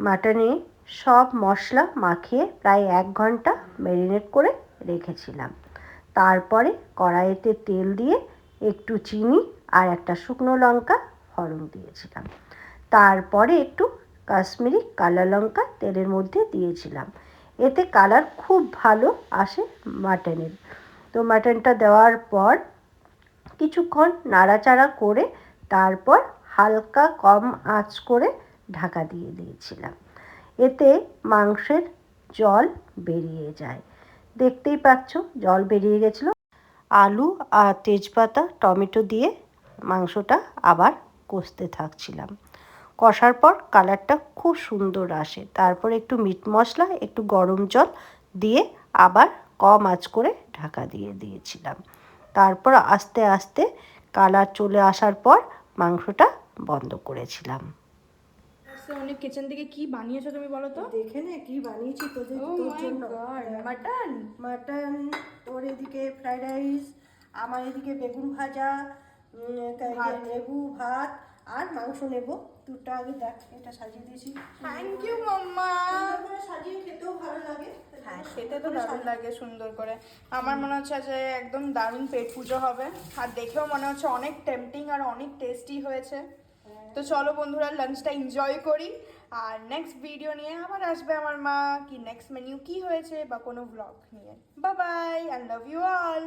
মাটনে সব মশলা মাখিয়ে প্রায় 1 ঘন্টা ম্যারিনেট করে রেখেছিলাম। তারপরে কড়াইতে তেল দিয়ে একটু চিনি আর একটা শুকনো লঙ্কা ফোড়ন দিয়েছিলাম। তারপরে একটু কাশ্মীরি কালো লঙ্কা তেলের মধ্যে দিয়েছিলাম। এতে কালার খুব ভালো আসে মাটনের। তো মাটনটা দেওয়ার পর কিছুক্ষণ নাড়াচাড়া করে তারপর হালকা কম আঁচ করে ঢাকা দিয়ে দিয়েছিলাম। এতে মাংসের জল বেরিয়ে যায়। দেখতেই পাচ্ছ জল বেরিয়ে গেছিলো। আলু আর তেজপাতা টমেটো দিয়ে মাংসটা আবার কষতে থাকছিলাম। কষার পর কালারটা খুব সুন্দর আসে। তারপর একটু মিট মশলা একটু গরম জল দিয়ে আবার কম আঁচ করে ঢাকা দিয়ে দিয়েছিলাম। তারপর আস্তে আস্তে কালার চলে আসার পর মাংসটা বন্ধ করেছিলাম। অনেক কিচেন থেকে কি বানিয়েছো তুমি বলো তো? দেখে নে কি বানিয়েছি তোর জন্য। মাটন মাটন, তোর এদিকে ফ্রাইড রাইস, আমার এদিকে বেগুন ভাজা, লেবু ভাত আর মাংস নেব। দুটো আগে দেখ এটা সাজিয়ে দিয়েছি। থ্যাংক ইউ মাম্মা। সাজিয়ে খেতেও ভালো লাগে। হ্যাঁ খেতে তো দারুণ লাগে সুন্দর করে। আমার মনে হচ্ছে যে একদম দারুণ পেট পুজো হবে, আর দেখেও মনে হচ্ছে অনেক টেম্পটিং আর অনেক টেস্টি হয়েছে। তো চলো বন্ধুরা লাঞ্চটা এনজয় করি, আর নেক্সট ভিডিও নিয়ে আবার আসবে আমার মা, কি নেক্সট মেনু কি হয়েছে বা কোনো ব্লগ নিয়ে। Bye bye, I love you all.